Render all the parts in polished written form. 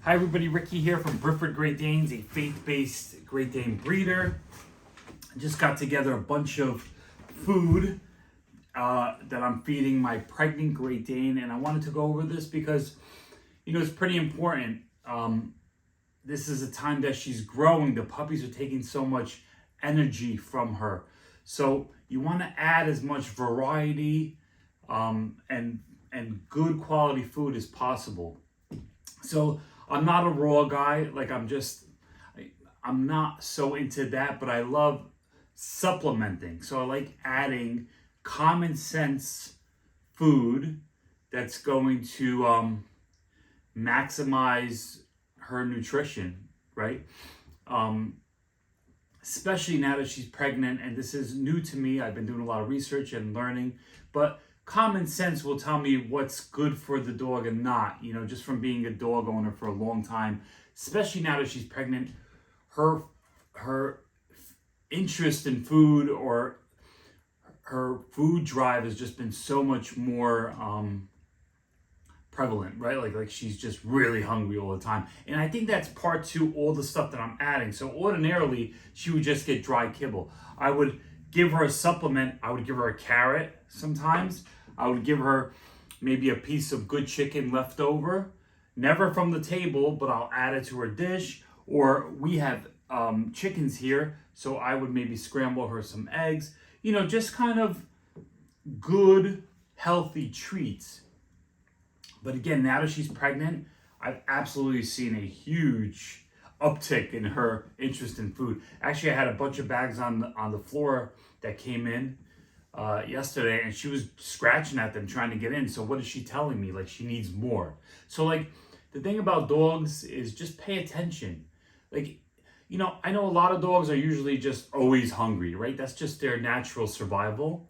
Hi everybody, Ricky here from Brifford Great Danes, a faith-based Great Dane breeder. I just got together a bunch of food that I'm feeding my pregnant Great Dane, and I wanted to go over this because, it's pretty important. This is a time that she's growing. The puppies are taking so much energy from her. So you want to add as much variety and good quality food as possible. So I'm not a raw guy, I'm not so into that, but I love supplementing. So I like adding common sense food that's going to maximize her nutrition, right? Especially now that she's pregnant, and this is new to me. I've been doing a lot of research and learning, but common sense will tell me what's good for the dog and not, just from being a dog owner for a long time, especially now that she's pregnant. Her interest in food or her food drive has just been so much more prevalent, right? Like she's just really hungry all the time. And I think that's part to all the stuff that I'm adding. So ordinarily, she would just get dry kibble. I would give her a supplement. I would give her a carrot sometimes. I would give her maybe a piece of good chicken left over, never from the table, but I'll add it to her dish. Or we have chickens here, so I would maybe scramble her some eggs. Just kind of good, healthy treats. But again, now that she's pregnant, I've absolutely seen a huge uptick in her interest in food. Actually, I had a bunch of bags on the floor that came in yesterday, and she was scratching at them trying to get in. So what is she telling me? She needs more. So the thing about dogs is just pay attention. I know a lot of dogs are usually just always hungry, right? That's just their natural survival,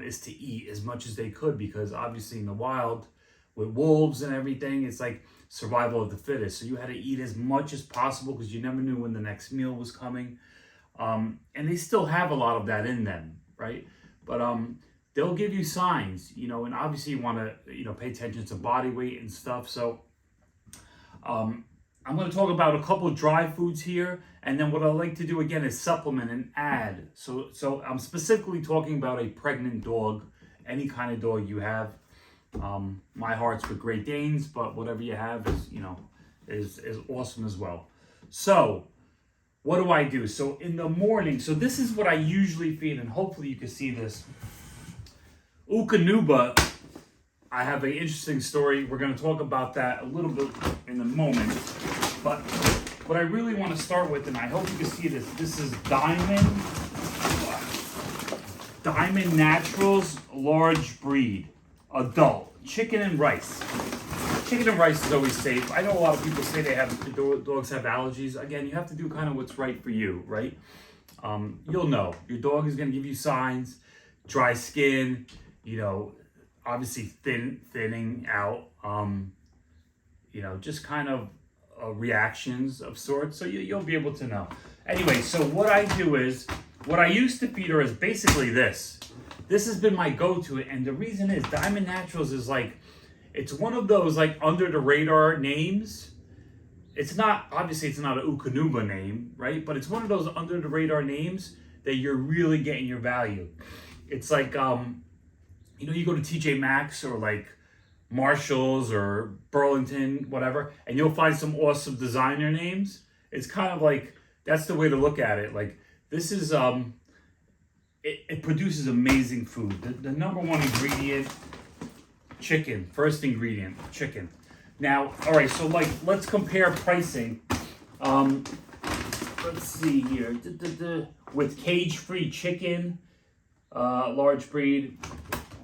is to eat as much as they could, because obviously in the wild with wolves and everything, it's like survival of the fittest. So you had to eat as much as possible because you never knew when the next meal was coming. And they still have a lot of that in them, right? But they'll give you signs, and obviously you want to, pay attention to body weight and stuff. So I'm going to talk about a couple of dry foods here, and then what I like to do again is supplement and add. So I'm specifically talking about a pregnant dog, any kind of dog you have. My heart's with Great Danes, but whatever you have is awesome as well. So what do I do? So in the morning, so this is what I usually feed, and hopefully you can see this. Ukanuba, I have an interesting story. We're going to talk about that a little bit in a moment. But what I really want to start with, and I hope you can see this is Diamond Naturals large breed, adult, chicken and rice. Chicken and rice is always safe. I know a lot of people say dogs have allergies. Again, you have to do kind of what's right for you, right? You'll know. Your dog is going to give you signs, dry skin, obviously thinning out, just kind of reactions of sorts. So you'll be able to know. Anyway, so what I do is, what I used to feed her is basically this. This has been my go-to, and the reason is Diamond Naturals is it's one of those under the radar names. It's not an Ukanuba name, right? But it's one of those under the radar names that you're really getting your value. It's you go to TJ Maxx or Marshalls or Burlington, whatever, and you'll find some awesome designer names. It's kind of that's the way to look at it. This is it produces amazing food. The number one ingredient, chicken. First ingredient, chicken. Now, all right, so let's compare pricing. Let's see here. With cage-free chicken, large breed.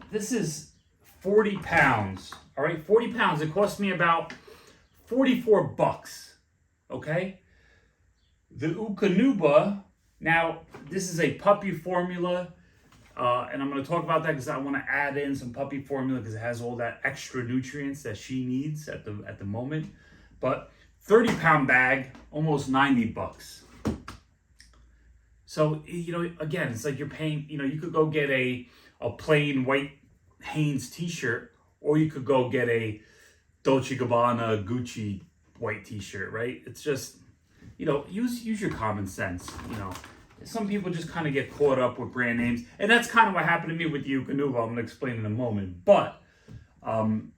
This is 40 pounds. All right, 40 pounds. It cost me about $44. Okay. The Ukanuba. Now, this is a puppy formula, and I'm going to talk about that because I want to add in some puppy formula because it has all that extra nutrients that she needs at the moment. But 30-pound bag, almost $90. So, again, it's you're paying, you could go get a plain white Hanes t-shirt, or you could go get a Dolce & Gabbana, Gucci, white t-shirt, right? It's just, use your common sense, Some people just kind of get caught up with brand names, and that's kind of what happened to me with the Eukanuba. I'm going to explain in a moment, but I'm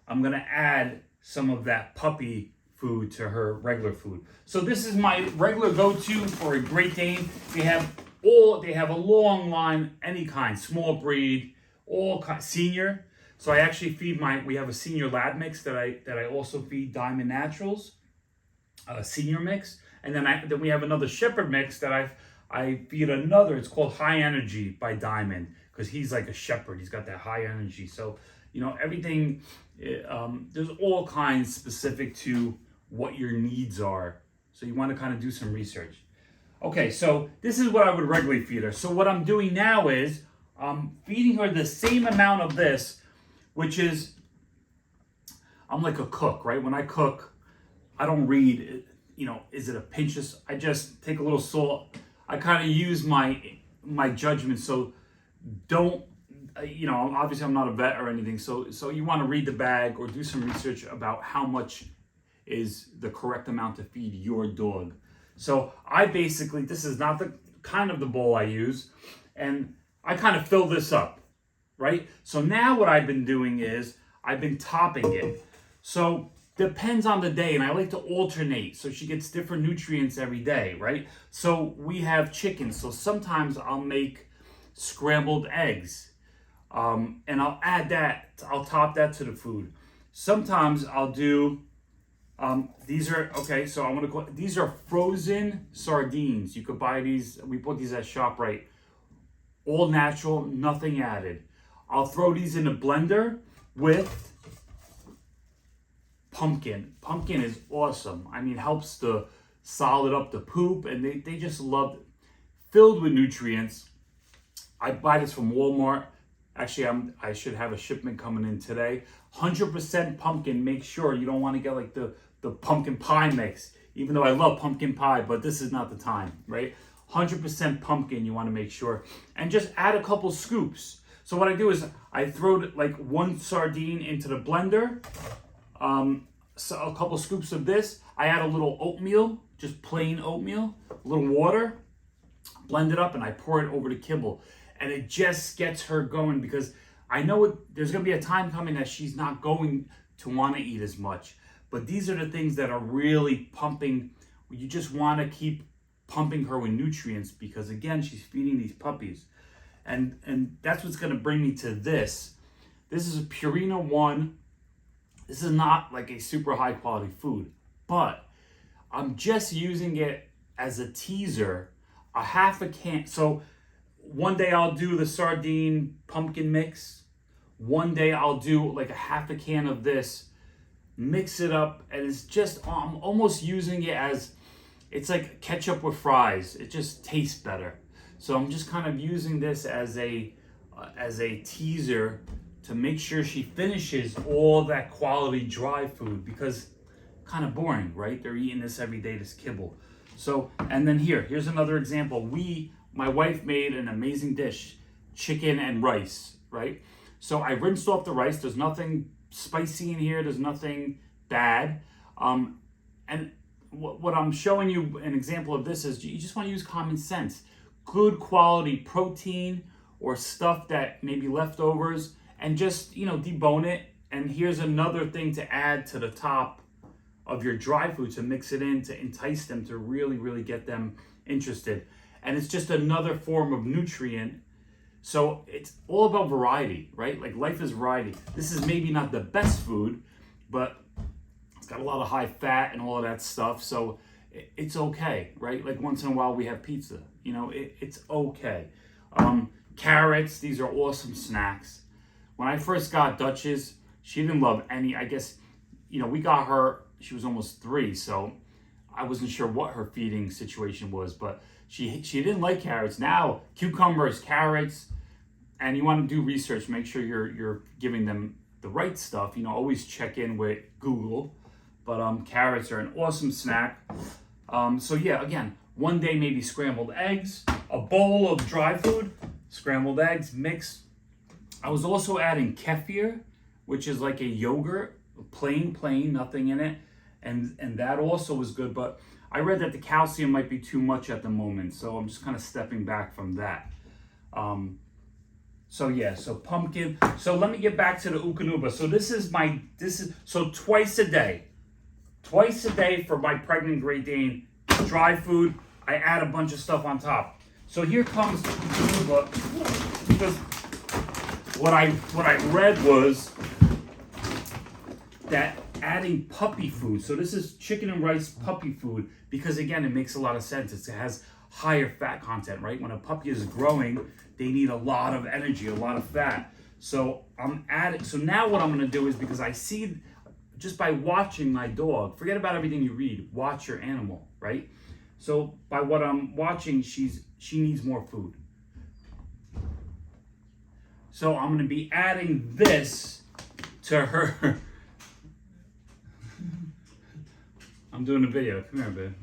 going to add some of that puppy food to her regular food. So this is my regular go-to for a Great Dane. They have a long line, any kind, small breed, all kind, senior. So I actually feed we have a senior lab mix that I also feed Diamond Naturals, senior mix, and then we have another shepherd mix that I feed another. It's called High Energy by Diamond, because he's like a shepherd. He's got that high energy. So everything. There's all kinds specific to what your needs are. So you want to kind of do some research. Okay, so this is what I would regularly feed her. So what I'm doing now is I'm feeding her the same amount of this, which is, I'm like a cook, right? When I cook, I don't read, is it a pinch of, I just take a little salt. I kind of use my judgment. So don't, obviously I'm not a vet or anything. So you want to read the bag or do some research about how much is the correct amount to feed your dog. So I basically, this is not the kind of the bowl I use, and I kind of fill this up, right? So now what I've been doing is I've been topping it. So depends on the day, and I like to alternate so she gets different nutrients every day, right? So we have chicken, so sometimes I'll make scrambled eggs, and I'll add that, I'll top that to the food. Sometimes I'll do, these are, okay, so I want to call, these are frozen sardines. You could buy these, we bought these at ShopRite. All natural, nothing added. I'll throw these in a blender with pumpkin. Pumpkin is awesome. I mean, helps to solid up the poop, and they just love it. Filled with nutrients. I buy this from Walmart. Actually, I should have a shipment coming in today. 100% pumpkin. Make sure you don't want to get like the pumpkin pie mix, even though I love pumpkin pie, but this is not the time, right? 100% pumpkin, you want to make sure. And just add a couple scoops. So what I do is I throw like one sardine into the blender, so a couple scoops of this. I add a little oatmeal, just plain oatmeal, a little water, blend it up, and I pour it over the kibble. And it just gets her going, because I know there's going to be a time coming that she's not going to want to eat as much. But these are the things that are really pumping. You just want to keep pumping her with nutrients, because again, she's feeding these puppies. And that's what's going to bring me to this. This is a Purina 1. This is not like a super high quality food, but I'm just using it as a teaser, a half a can. So one day I'll do the sardine pumpkin mix. One day I'll do like a half a can of this, mix it up, and it's just, I'm almost using it as, it's like ketchup with fries. It just tastes better. So I'm just kind of using this as a teaser to make sure she finishes all that quality dry food, because kind of boring, right? They're eating this every day, this kibble. So, and then here's another example. My wife made an amazing dish, chicken and rice, right? So I rinsed off the rice. There's nothing spicy in here. There's nothing bad. And what I'm showing you an example of this is you just want to use common sense. Good quality protein or stuff that maybe leftovers, and just, debone it. And here's another thing to add to the top of your dry food to mix it in, to entice them, to really, really get them interested. And it's just another form of nutrient. So it's all about variety, right? Like life is variety. This is maybe not the best food, but it's got a lot of high fat and all of that stuff. So it's okay, right? Like once in a while we have pizza, it's okay. Carrots, these are awesome snacks. When I first got Duchess, she didn't love any, I guess, we got her, she was almost 3, so I wasn't sure what her feeding situation was, but she didn't like carrots. Now, cucumbers, carrots, and you want to do research, make sure you're giving them the right stuff. Always check in with Google. But carrots are an awesome snack. So yeah, again, one day maybe scrambled eggs, a bowl of dry food, scrambled eggs, mix. I was also adding kefir, which is like a yogurt, plain, nothing in it. and that also was good, but I read that the calcium might be too much at the moment, so I'm just kind of stepping back from that. So yeah, so pumpkin. So let me get back to the Eukanuba. So so twice a day for my pregnant Great Dane, dry food. I add a bunch of stuff on top. So here comes the Eukanuba, because what I read was that adding puppy food. So this is chicken and rice puppy food, because again, it makes a lot of sense. It has higher fat content, right? When a puppy is growing, they need a lot of energy, a lot of fat. So so now what I'm gonna do is, because I see, just by watching my dog, forget about everything you read, watch your animal, right? So by what I'm watching, she needs more food. So I'm gonna be adding this to her. I'm doing a video, come here, babe.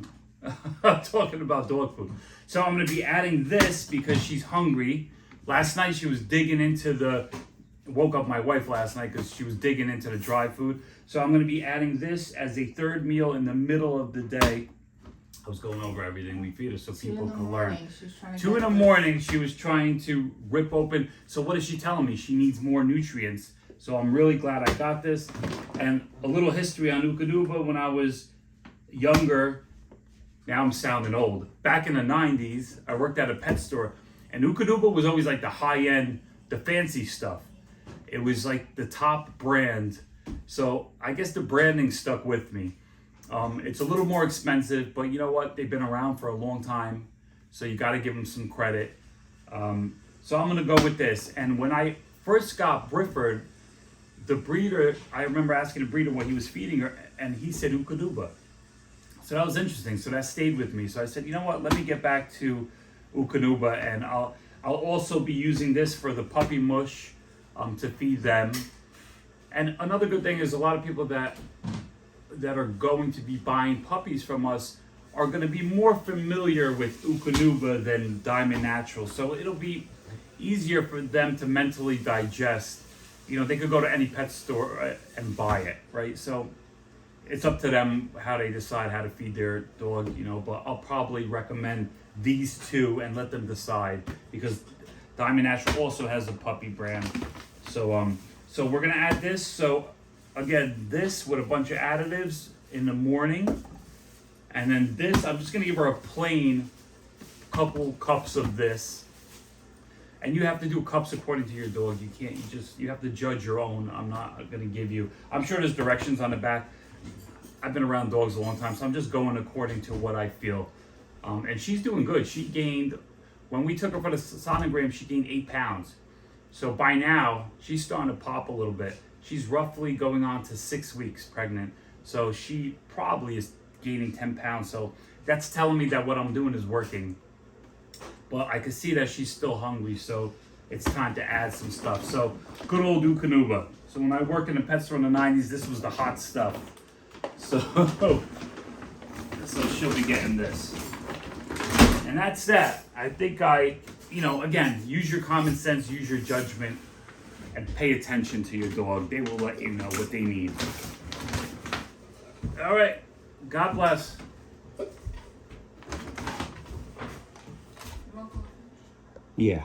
I'm talking about dog food. So I'm gonna be adding this because she's hungry. Last night she was digging into woke up my wife last night because she was digging into the dry food. So I'm gonna be adding this as a third meal in the middle of the day. I was going over everything we feed her so people can learn. 2 in the morning, she was trying to rip open. So what is she telling me? She needs more nutrients. So I'm really glad I got this. And a little history on Eukanuba. When I was younger, now I'm sounding old. Back in the 90s, I worked at a pet store, and Eukanuba was always like the high-end, the fancy stuff. It was like the top brand. So I guess the branding stuck with me. It's a little more expensive, but you know what? They've been around for a long time, so you got to give them some credit. So I'm going to go with this. And when I first got Brifford, the breeder, I remember asking the breeder what he was feeding her, and he said Eukanuba. So that was interesting. So that stayed with me. So I said, you know what? Let me get back to Eukanuba, and I'll also be using this for the puppy mush to feed them. And another good thing is a lot of people that are going to be buying puppies from us are going to be more familiar with Eukanuba than Diamond Natural. So it'll be easier for them to mentally digest. You know, they could go to any pet store and buy it, right? So it's up to them how they decide how to feed their dog, you know, but I'll probably recommend these two and let them decide, because Diamond Natural also has a puppy brand. So so we're gonna add this. So again, this with a bunch of additives in the morning, and then this, I'm just gonna give her a plain couple cups of this. And you have to do cups according to your dog. You can't, you have to judge your own. I'm not gonna give you, I'm sure there's directions on the back. I've been around dogs a long time, so I'm just going according to what I feel. And she's doing good. She gained, when we took her for the sonogram, she gained 8 pounds. So by now, she's starting to pop a little bit. She's roughly going on to 6 weeks pregnant. So she probably is gaining 10 pounds. So that's telling me that what I'm doing is working. But I can see that she's still hungry, so it's time to add some stuff. So good old Eukanuba. So when I worked in a pet store in the 90s, this was the hot stuff. So she'll be getting this. And that's that. I think again, use your common sense, use your judgment, and pay attention to your dog. They will let you know what they need. All right. God bless. Yeah.